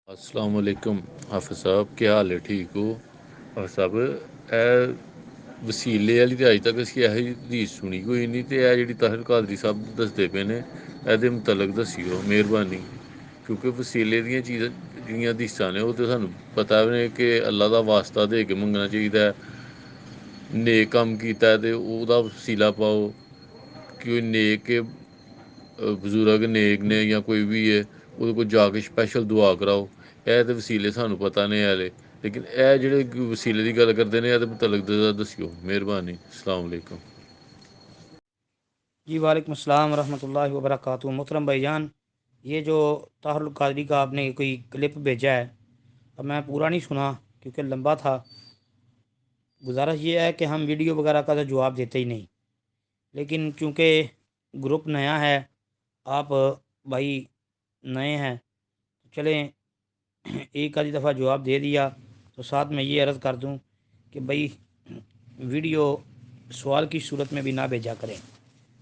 السلام علیکم حافظ صاحب, کیا حال ہے؟ ٹھیک ہو حافظ صاحب؟ اے وسیلے والی تو اج تک اسی ਇਹੋ ਜਿਹੀ حدیث ਸੁਣੀ ਕੋਈ ਨਹੀਂ, ਤੇ ਇਹ ਜਿਹੜੀ ਤਾਹਿਰ ਕਾਦਰੀ ਸਾਹਿਬ ਦੱਸਦੇ ਪਏ ਨੇ ਇਹਦੇ ਮੁਤਲਕ ਦੱਸਿਓ ਮਿਹਰਬਾਨੀ, ਕਿਉਂਕਿ ਵਸੀਲੇ ਦੀਆਂ ਚੀਜ਼ਾਂ ਜਿਹੜੀਆਂ ਹਦੀਸਾਂ ਨੇ ਉਹ ਤੇ ਸਾਨੂੰ ਪਤਾ ਨੇ ਕਿ ਅੱਲਾ ਦਾ ਵਾਸਤਾ ਦੇ ਕੇ ਮੰਗਣਾ ਚਾਹੀਦਾ ਹੈ। ਨੇਕ ਕੰਮ ਕੀਤਾ ਤੇ ਉਹਦਾ ਵਸੀਲਾ ਪਾਓ, ਕਿ ਉਹ ਨੇਕ ਬਜ਼ੁਰਗ ਨੇਕ ਨੇ ਜਾਂ ਕੋਈ ਵੀ ਹੈ ਉਹਦੇ ਕੋਲ ਜਾ ਕੇ ਸਪੈਸ਼ਲ ਦੁਆ ਕਰਾਓ। ਇਹ ਤੇ ਵਸੀਲੇ ਸਾਨੂੰ ਪਤਾ ਨੇ ਹਾਲੇ, ਲੇਕਿਨ ਇਹ ਜਿਹੜੇ ਵਸੀਲੇ ਦੀ ਗੱਲ ਕਰਦੇ ਨੇ ਇਹਦੇ ਮੁਤਲਕ ਦੱਸਿਓ ਮਿਹਰਬਾਨੀ। السلام علیکم۔ جی وعلیکم السلام ورحمۃ اللہ وبرکاتہ۔ محترم بھائی جان، یہ جو طاہر القادری کا آپ نے کوئی کلپ بھیجا ہے، اب میں پورا نہیں سنا کیونکہ لمبا تھا۔ گزارش یہ ہے کہ ہم ویڈیو وغیرہ کا تو جواب دیتے ہی نہیں، لیکن چونکہ گروپ نیا ہے، آپ بھائی نئے ہیں، چلیں ایک آدھی دفعہ جواب دے دیا تو ساتھ میں یہ عرض کر دوں کہ بھائی ویڈیو سوال کی صورت میں بھی نہ بھیجا کریں۔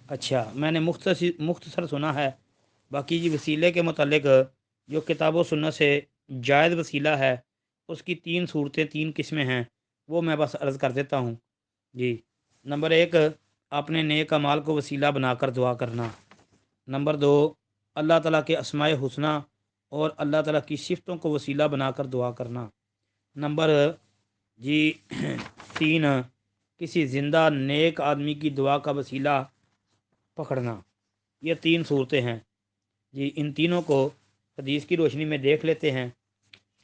اچھا، میں نے مختصر سنا ہے، باقی جی وسیلے کے متعلق جو کتاب و سنت سے جائز وسیلہ ہے اس کی 3 صورتیں 3 قسمیں ہیں، وہ میں بس عرض کر دیتا ہوں۔ جی، نمبر 1، اپنے نیک اعمال کو وسیلہ بنا کر دعا کرنا۔ نمبر 2، اللہ تعالیٰ کے اسماء حسنہ اور اللہ تعالیٰ کی صفتوں کو وسیلہ بنا کر دعا کرنا۔ نمبر 3، کسی زندہ نیک آدمی کی دعا کا وسیلہ پکڑنا۔ یہ 3 صورتیں ہیں جی، ان تینوں کو حدیث کی روشنی میں دیکھ لیتے ہیں۔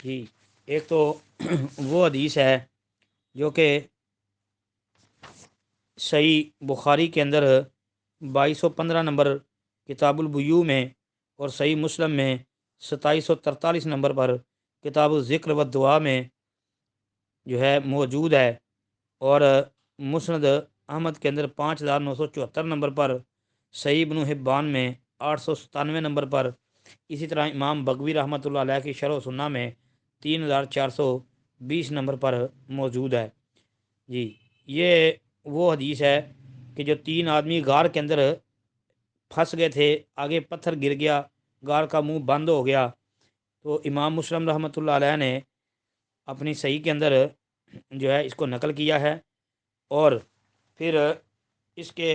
جی، ایک تو وہ حدیث ہے جو کہ صحیح بخاری کے اندر 2215 نمبر کتاب البیوع میں اور صحیح مسلم میں 2743 نمبر پر کتاب الذکر و دعا میں جو ہے موجود ہے، اور مسند احمد کے اندر 5974 نمبر پر، صحیح ابن حبان میں 897 نمبر پر، اسی طرح امام بغوی رحمۃ اللہ علیہ کی شرح و سنہ میں 3420 نمبر پر موجود ہے۔ جی، یہ وہ حدیث ہے کہ جو 3 آدمی غار کے اندر پھنس گئے تھے، آگے پتھر گر گیا، غار کا منہ بند ہو گیا، تو امام مسلم رحمۃ اللہ علیہ نے اپنی صحیح کے اندر جو ہے اس کو نقل کیا ہے، اور پھر اس کے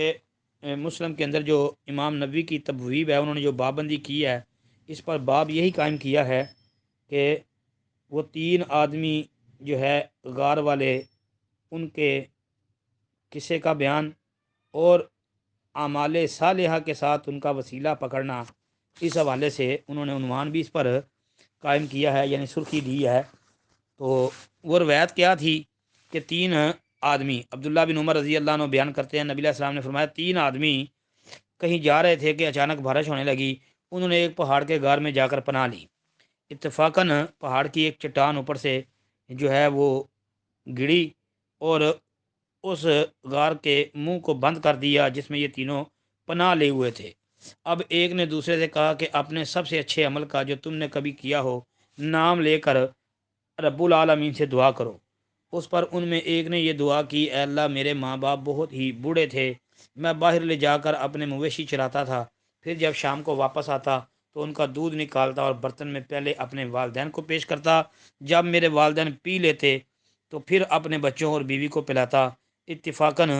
مسلم کے اندر جو امام نبوی کی تبویب ہے انہوں نے جو بابندی کی ہے، اس پر باب یہی قائم کیا ہے کہ وہ 3 آدمی جو ہے غار والے، ان کے قصے کا بیان اور اعمال صالحہ کے ساتھ ان کا وسیلہ پکڑنا، اس حوالے سے انہوں نے عنوان بھی اس پر قائم کیا ہے، یعنی سرخی دی ہے۔ تو وہ روایت کیا تھی کہ 3 آدمی، عبداللہ بن عمر رضی اللہ عنہ بیان کرتے ہیں، نبی علیہ السلام نے فرمایا 3 آدمی کہیں جا رہے تھے کہ اچانک بارش ہونے لگی، انہوں نے ایک پہاڑ کے غار میں جا کر پناہ لی۔ اتفاقاً پہاڑ کی ایک چٹان اوپر سے جو ہے وہ گڑی اور اس غار کے منہ کو بند کر دیا جس میں یہ تینوں پناہ لے ہوئے تھے۔ اب ایک نے دوسرے سے کہا کہ اپنے سب سے اچھے عمل کا جو تم نے کبھی کیا ہو نام لے کر رب العالمین سے دعا کرو۔ اس پر ان میں ایک نے یہ دعا کی، اے اللہ میرے ماں باپ بہت ہی بوڑھے تھے، میں باہر لے جا کر اپنے مویشی چراتا تھا، پھر جب شام کو واپس آتا تو ان کا دودھ نکالتا اور برتن میں پہلے اپنے والدین کو پیش کرتا، جب میرے والدین پی لیتے تو پھر اپنے بچوں اور بیوی کو پلاتا۔ اتفاقاً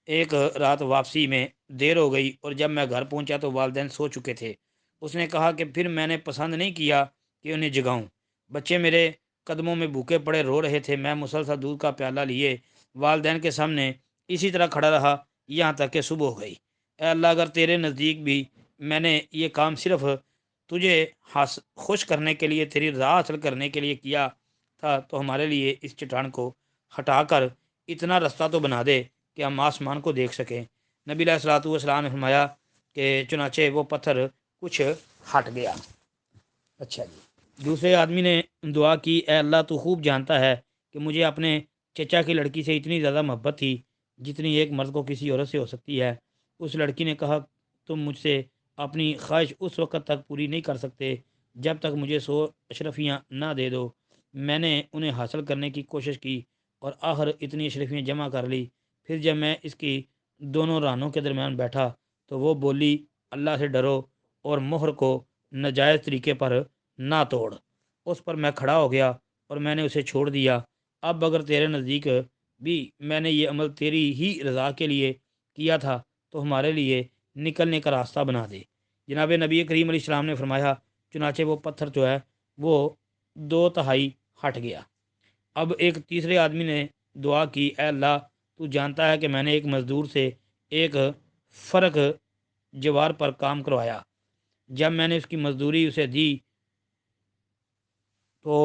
ایک رات واپسی میں دیر ہو گئی اور جب میں گھر پہنچا تو والدین سو چکے تھے۔ اس نے کہا کہ پھر میں نے پسند نہیں کیا کہ انہیں جگاؤں، بچے میرے قدموں میں بھوکے پڑے رو رہے تھے، میں مسلسل دودھ کا پیالہ لیے والدین کے سامنے اسی طرح کھڑا رہا یہاں تک کہ صبح ہو گئی۔ اے اللہ، اگر تیرے نزدیک بھی میں نے یہ کام صرف تجھے خوش کرنے کے لیے، تیری رضا حاصل کرنے کے لیے کیا تھا تو ہمارے لیے اس چٹان کو ہٹا کر اتنا رستہ تو بنا دے کہ ہم آسمان کو دیکھ سکیں۔ نبی علیہ الصلوۃ والسلام نے فرمایا کہ چنانچہ وہ پتھر کچھ ہٹ گیا۔ اچھا جی، دوسرے آدمی نے دعا کی، اے اللہ تو خوب جانتا ہے کہ مجھے اپنے چچا کی لڑکی سے اتنی زیادہ محبت تھی جتنی ایک مرد کو کسی عورت سے ہو سکتی ہے۔ اس لڑکی نے کہا تم مجھ سے اپنی خواہش اس وقت تک پوری نہیں کر سکتے جب تک مجھے 100 اشرفیاں نہ دے دو۔ میں نے انہیں حاصل کرنے کی کوشش کی اور آخر اتنی اشرفیاں جمع کر لی۔ پھر جب میں اس کی دونوں رانوں کے درمیان بیٹھا تو وہ بولی اللہ سے ڈرو اور مہر کو ناجائز طریقے پر نہ توڑ۔ اس پر میں کھڑا ہو گیا اور میں نے اسے چھوڑ دیا۔ اب اگر تیرے نزدیک بھی میں نے یہ عمل تیری ہی رضا کے لیے کیا تھا تو ہمارے لیے نکلنے کا راستہ بنا دے۔ جناب نبی کریم علیہ السلام نے فرمایا، چنانچہ وہ پتھر جو ہے وہ 2/3 ہٹ گیا۔ اب ایک تیسرے آدمی نے دعا کی، اے اللہ تو جانتا ہے کہ میں نے ایک مزدور سے ایک فرق جوار پر کام کروایا۔ جب میں نے اس کی مزدوری اسے دی تو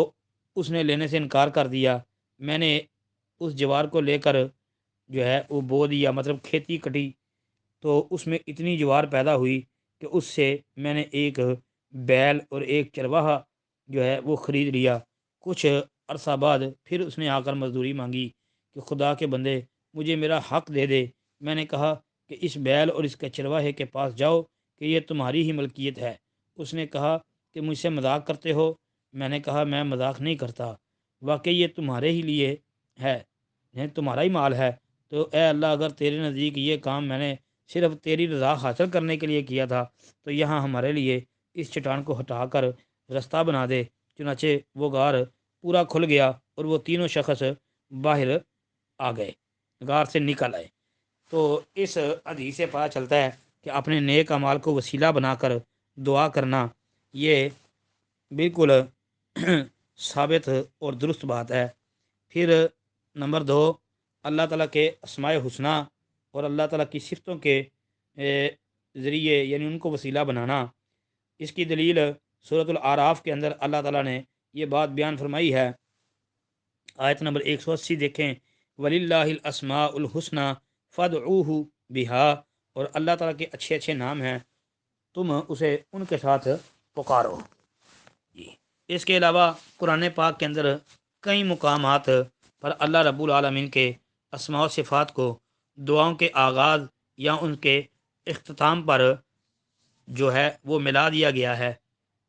اس نے لینے سے انکار کر دیا۔ میں نے اس جوار کو لے کر جو ہے وہ بو دیا، مطلب کھیتی کٹی، تو اس میں اتنی جوار پیدا ہوئی کہ اس سے میں نے ایک بیل اور ایک چرواہا جو ہے وہ خرید لیا۔ کچھ عرصہ بعد پھر اس نے آ کر مزدوری مانگی کہ خدا کے بندے مجھے میرا حق دے دے۔ میں نے کہا کہ اس بیل اور اس کے چرواہے کے پاس جاؤ کہ یہ تمہاری ہی ملکیت ہے۔ اس نے کہا کہ مجھ سے مذاق کرتے ہو؟ میں نے کہا میں مذاق نہیں کرتا، واقعی یہ تمہارے ہی لیے ہے، یہ تمہارا ہی مال ہے۔ تو اے اللہ اگر تیرے نزدیک یہ کام میں نے صرف تیری رضا حاصل کرنے کے لیے کیا تھا تو یہاں ہمارے لیے اس چٹان کو ہٹا کر رستہ بنا دے۔ چنانچہ وہ غار پورا کھل گیا اور وہ تینوں شخص باہر آ گئے، غار سے نکل آئے۔ تو اس حدیث سے پتہ چلتا ہے کہ اپنے نیک اعمال کو وسیلہ بنا کر دعا کرنا یہ بالکل ثابت اور درست بات ہے۔ پھر نمبر 2، اللہ تعالیٰ کے اسماء حسنہ اور اللہ تعالیٰ کی صفتوں کے ذریعے یعنی ان کو وسیلہ بنانا۔ اس کی دلیل سورۃ الاعراف کے اندر اللہ تعالیٰ نے یہ بات بیان فرمائی ہے۔ آیت نمبر 180 دیکھیں، وَلِلَّهِ الْأَسْمَاءُ الْحُسْنَى فَادْعُوهُ بِهَا، اور اللہ تعالیٰ کے اچھے اچھے نام ہیں، تم اسے ان کے ساتھ پکارو۔ اس کے علاوہ قرآن پاک کے اندر کئی مقامات پر اللہ رب العالمین کے اسماء و صفات کو دعاؤں کے آغاز یا ان کے اختتام پر جو ہے وہ ملا دیا گیا ہے،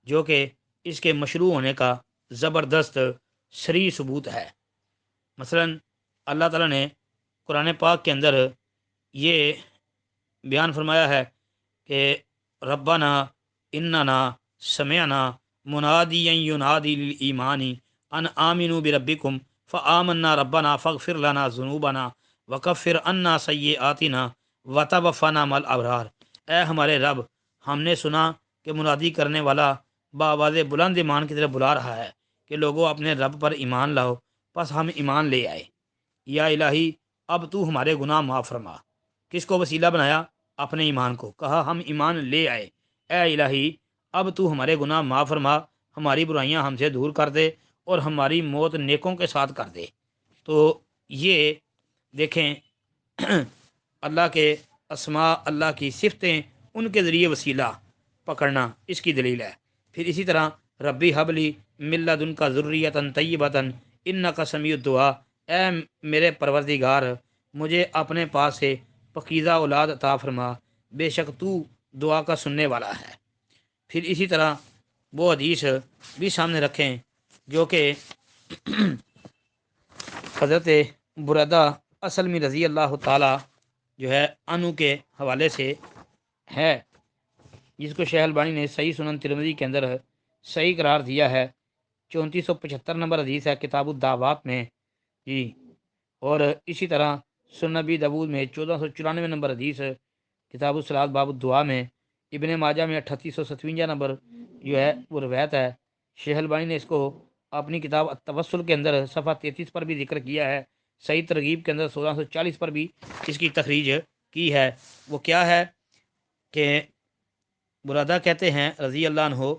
جو کہ اس کے مشروع ہونے کا زبردست صریح ثبوت ہے۔ مثلا اللہ تعالیٰ نے قرآن پاک کے اندر یہ بیان فرمایا ہے کہ ربنا اننا سمعنا منادیا ینادی للایمان ان آمنوا بربکم فآمنا ربنا فاغفر لنا ذنوبنا وکفر عنا سیئاتنا وتوفنا مع الابرار۔ اے ہمارے رب، ہم نے سنا کہ منادی کرنے والا بآواز بلند ایمان کی طرف بلا رہا ہے کہ لوگوں اپنے رب پر ایمان لاؤ، پس ہم ایمان لے آئے۔ یا الہی اب تو ہمارے گناہ معاف فرما۔ کس کو وسیلہ بنایا؟ اپنے ایمان کو، کہا ہم ایمان لے آئے، اے الہی اب تو ہمارے گناہ معاف فرما، ہماری برائیاں ہم سے دور کر دے اور ہماری موت نیکوں کے ساتھ کر دے۔ تو یہ دیکھیں اللہ کے اسماء، اللہ کی صفتیں، ان کے ذریعے وسیلہ پکڑنا اس کی دلیل ہے۔ پھر اسی طرح ربی حبلی من لدنک ذریۃ طیبۃ انک سمیع الدعا، اے میرے پروردگار مجھے اپنے پاس سے پاکیزہ اولاد عطا فرما، بے شک تو دعا کا سننے والا ہے۔ پھر اسی طرح وہ حدیث بھی سامنے رکھیں جو کہ حضرت بردہ اسلمی رضی اللہ تعالی جو ہے عنہ کے حوالے سے ہے، جس کو شیخ البانی نے صحیح سنن ترمذی کے اندر صحیح قرار دیا ہے۔ 3475 نمبر حدیث ہے کتاب الدعوات میں جی، اور اسی طرح سنن نبی داؤد میں 1494 نمبر حدیث، کتاب الصلاۃ باب الدعا میں، ابن ماجہ میں 3857 نمبر جو ہے وہ روایت ہے۔ شیخ البانی نے اس کو اپنی کتاب التوسل کے اندر صفحہ 33 پر بھی ذکر کیا ہے، صحیح ترغیب کے اندر 1640 پر بھی اس کی تخریج کی ہے۔ وہ کیا ہے کہ برادہ کہتے ہیں رضی اللہ عنہ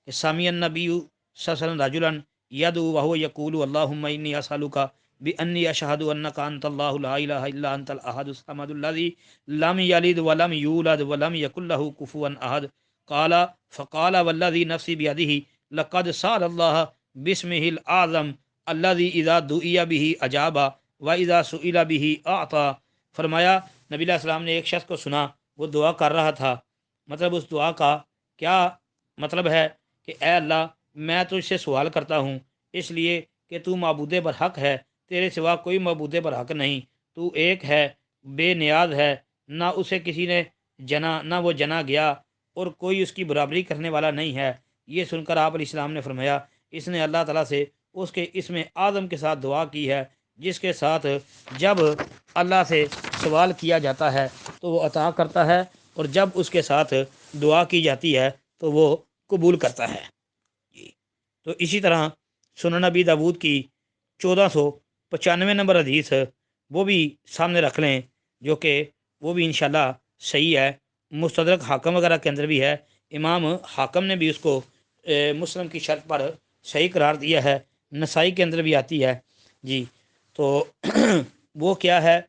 کہ سامع النبی صلی اللہ علیہ وسلم رجلا یدعو وهو یقول اللهم انی اسالک بانی اشهد انک انت اللہ لا الہ الا انت الاحد الصمد الذی لم یلد ولم یولد ولم یکن له کفوا احد قال فقال والذی نفسی بیدہ لقد سأل اللہ باسمہ الاعظم الذی اذا دعی به اجاب واذا سئل به اعطى۔ فرمایا نبی علیہ السلام نے ایک شخص کو سنا، وہ دعا کر رہا تھا، مطلب اس دعا کا کیا مطلب ہے کہ اے اللہ میں تجھ سے سوال کرتا ہوں اس لیے کہ تو معبود برحق ہے، تیرے سوا کوئی معبود برحق نہیں، تو ایک ہے، بے نیاز ہے، نہ اسے کسی نے جنا نہ وہ جنا گیا اور کوئی اس کی برابری کرنے والا نہیں ہے۔ یہ سن کر آپ علیہ السلام نے فرمایا اس نے اللہ تعالیٰ سے اس کے اسم اعظم کے ساتھ دعا کی ہے، جس کے ساتھ جب اللہ سے سوال کیا جاتا ہے تو وہ عطا کرتا ہے، اور جب اس کے ساتھ دعا کی جاتی ہے تو وہ قبول کرتا ہے جی۔ تو اسی طرح سنن نبی داود کی 1495 نمبر حدیث وہ بھی سامنے رکھ لیں، جو کہ وہ بھی انشاءاللہ صحیح ہے، مستدرک حاکم وغیرہ کے اندر بھی ہے، امام حاکم نے بھی اس کو مسلم کی شرط پر صحیح قرار دیا ہے، نسائی کے اندر بھی آتی ہے جی۔ تو وہ کیا ہے،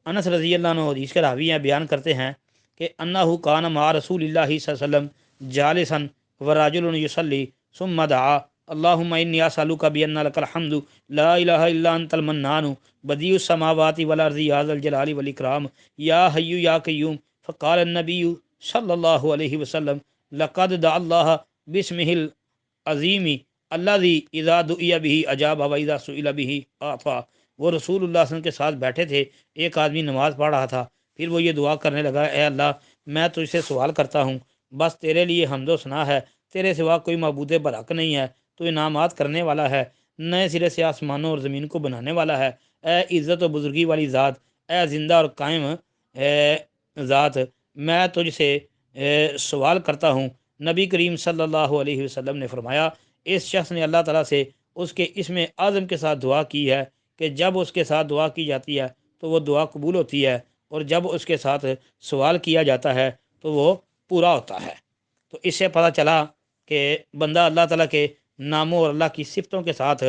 انس رضی اللہ عنہ حدیث کے راوی ہیں، بیان کرتے ہیں کہ انہ کان مع رسول اللہ صلی اللہ علیہ وسلم جالسا وراجل یصلی ثم دعا اللهم انی اسالک بان لک الحمد لا الہ الا انت المنان بدیع السماوات والارض یا ذا الجلال والاکرام یا حی یا قیوم فقال النبی صلی اللہ علیہ وسلم لقد دعا اللہ باسمہ العظیم الذی اذا دعی به اجاب واذا سئل به اعطى۔ وہ رسول اللہ صلی اللہ علیہ وسلم کے ساتھ بیٹھے تھے، ایک آدمی نماز پڑھ رہا تھا، پھر وہ یہ دعا کرنے لگا، اے اللہ میں تجھ سے سوال کرتا ہوں، بس تیرے لیے حمد و ثنا ہے، تیرے سوا کوئی معبود برحق نہیں ہے، تو انعامات کرنے والا ہے، نئے سرے سے آسمانوں اور زمین کو بنانے والا ہے، اے عزت و بزرگی والی ذات، اے زندہ اور قائم ذات، میں تجھ سے سوال کرتا ہوں۔ نبی کریم صلی اللہ علیہ وسلم نے فرمایا، اس شخص نے اللہ تعالیٰ سے اس کے اسم اعظم کے ساتھ دعا کی ہے کہ جب اس کے ساتھ دعا کی جاتی ہے تو وہ دعا قبول ہوتی ہے، اور جب اس کے ساتھ سوال کیا جاتا ہے تو وہ پورا ہوتا ہے۔ تو اس سے پتہ چلا کہ بندہ اللہ تعالیٰ کے ناموں اور اللہ کی صفتوں کے ساتھ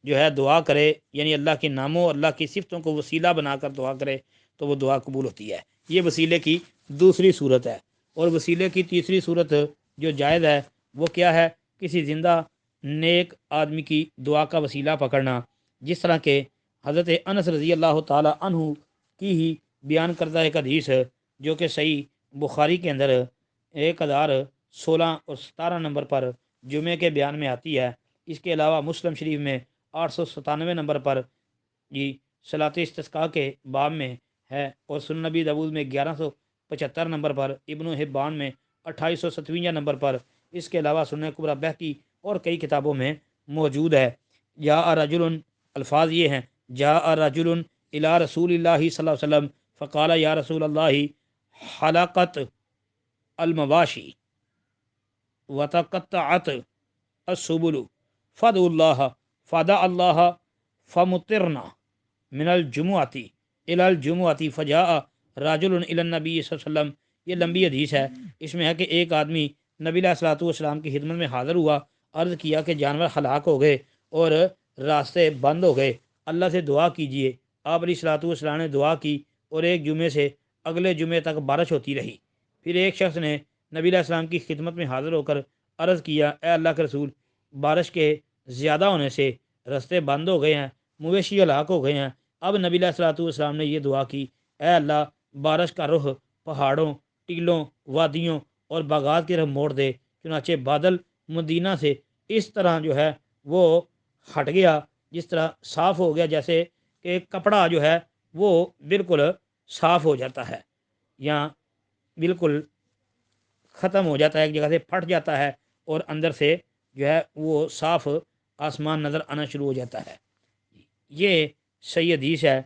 جو ہے دعا کرے، یعنی اللہ کے ناموں اور اللہ کی صفتوں کو وسیلہ بنا کر دعا کرے تو وہ دعا قبول ہوتی ہے۔ یہ وسیلے کی دوسری صورت ہے۔ اور وسیلے کی تیسری صورت جو جائز ہے وہ کیا ہے، کسی زندہ نیک آدمی کی دعا کا وسیلہ پکڑنا، جس طرح کہ حضرت انس رضی اللہ تعالی عنہ کی ہی بیان کردہ ایک حدیث جو کہ صحیح بخاری کے اندر 1016 اور 17 نمبر پر جمعے کے بیان میں آتی ہے۔ اس کے علاوہ مسلم شریف میں 897 نمبر پر جی صلاۃ استسقاء کے باب میں ہے، اور سنن نبی داود میں 1175 نمبر پر، ابن حبان میں 2857 نمبر پر، اس کے علاوہ سنن کبریٰ بہقی اور کئی کتابوں میں موجود ہے۔ جاء رجل، الفاظ یہ ہیں، جاء رجل الی رسول اللہ صلی اللہ علیہ وسلم فقال یا رسول اللہ حلقت المواشی وتقطعت السبل فدعوا اللہ فدع اللہ فمطرنا من الجمعۃ الی الجمعۃ فجاء رجل الی النبی صلی اللہ علیہ وسلم۔ یہ لمبی حدیث ہے، اس میں ہے کہ ایک آدمی نبی علیہ الصلوۃ والسلام کی خدمت میں حاضر ہوا، عرض کیا کہ جانور ہلاک ہو گئے اور راستے بند ہو گئے، اللہ سے دعا کیجئے۔ آپ علیہ الصلوۃ والسلام نے دعا کی اور ایک جمعے سے اگلے جمعے تک بارش ہوتی رہی۔ پھر ایک شخص نے نبی علیہ السلام کی خدمت میں حاضر ہو کر عرض کیا، اے اللہ کے رسول، بارش کے زیادہ ہونے سے راستے بند ہو گئے ہیں، مویشی ہلاک ہو گئے ہیں۔ اب نبی علیہ الصلوۃ والسلام نے یہ دعا کی، اے اللہ بارش کا رخ پہاڑوں، ٹیلوں، وادیوں اور باغات کی طرف موڑ دے۔ چنانچہ بادل مدینہ سے اس طرح جو ہے وہ ہٹ گیا، جس طرح صاف ہو گیا، جیسے کہ کپڑا جو ہے وہ بالکل صاف ہو جاتا ہے، یا بالکل ختم ہو جاتا ہے، ایک جگہ سے پھٹ جاتا ہے اور اندر سے جو ہے وہ صاف آسمان نظر آنا شروع ہو جاتا ہے۔ یہ صحیح حدیث ہے۔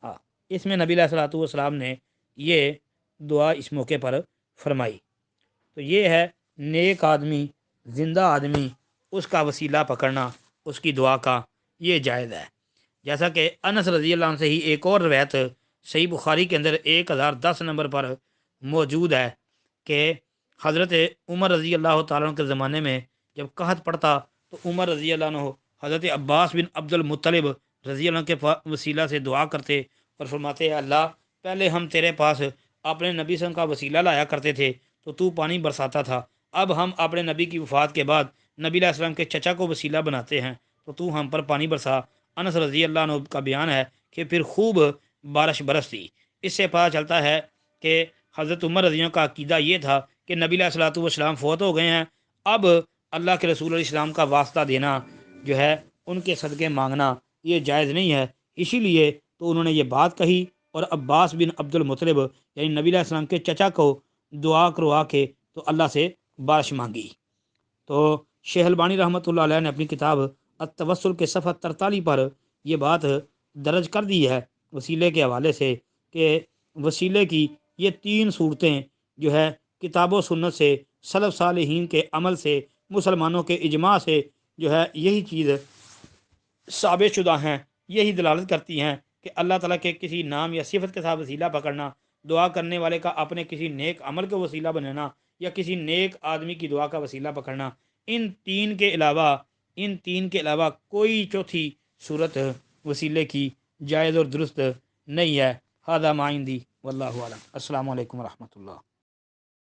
ہاں، اس میں نبی علیہ الصلوۃ والسلام نے یہ دعا اس موقع پر فرمائی۔ تو یہ ہے نیک آدمی، زندہ آدمی، اس کا وسیلہ پکڑنا، اس کی دعا کا، یہ جائز ہے۔ جیسا کہ انس رضی اللہ عنہ سے ہی ایک اور روایت صحیح بخاری کے اندر 1010 نمبر پر موجود ہے کہ حضرت عمر رضی اللہ تعالیٰ عنہ کے زمانے میں جب قحط پڑتا تو عمر رضی اللہ عنہ حضرت عباس بن عبد المطلب رضی اللہ عنہ کے وسیلہ سے دعا کرتے اور فرماتے، اللہ پہلے ہم تیرے پاس اپنے نبی صلی اللہ علیہ وسلم کا وسیلہ لایا کرتے تھے تو پانی برساتا تھا، اب ہم اپنے نبی کی وفات کے بعد نبی علیہ السلام کے چچا کو وسیلہ بناتے ہیں تو ہم پر پانی برسا۔ انس رضی اللہ عنہ کا بیان ہے کہ پھر خوب بارش برستی۔ اس سے پتہ چلتا ہے کہ حضرت عمر رضی اللہ عنہ کا عقیدہ یہ تھا کہ نبی علیہ الصلوۃ والسلام فوت ہو گئے ہیں، اب اللہ کے رسول علیہ السلام کا واسطہ دینا جو ہے، ان کے صدقے مانگنا، یہ جائز نہیں ہے۔ اسی لیے تو انہوں نے یہ بات کہی اور عباس بن عبد المطلب یعنی نبی علیہ السلام کے چچا کو دعا کروا کے تو اللہ سے بارش مانگی۔ تو شیخ البانی رحمۃ اللہ علیہ نے اپنی کتاب التوسل کے صفحہ 43 پر یہ بات درج کر دی ہے وسیلے کے حوالے سے کہ وسیلے کی یہ 3 صورتیں جو ہے کتاب و سنت سے، سلف صالحین کے عمل سے، مسلمانوں کے اجماع سے جو ہے یہی چیز ثابت شدہ ہیں، یہی دلالت کرتی ہیں کہ اللہ تعالیٰ کے کسی نام یا صفت کے ساتھ وسیلہ پکڑنا، دعا کرنے والے کا اپنے کسی نیک عمل کو وسیلہ بنانا یا کسی نیک آدمی کی دعا کا وسیلہ پکڑنا، ان تین کے علاوہ کوئی چوتھی صورت وسیلے کی جائز اور درست نہیں ہے۔ ھذا ما عندی واللہ اعلم۔ السلام علیکم ورحمۃ اللہ۔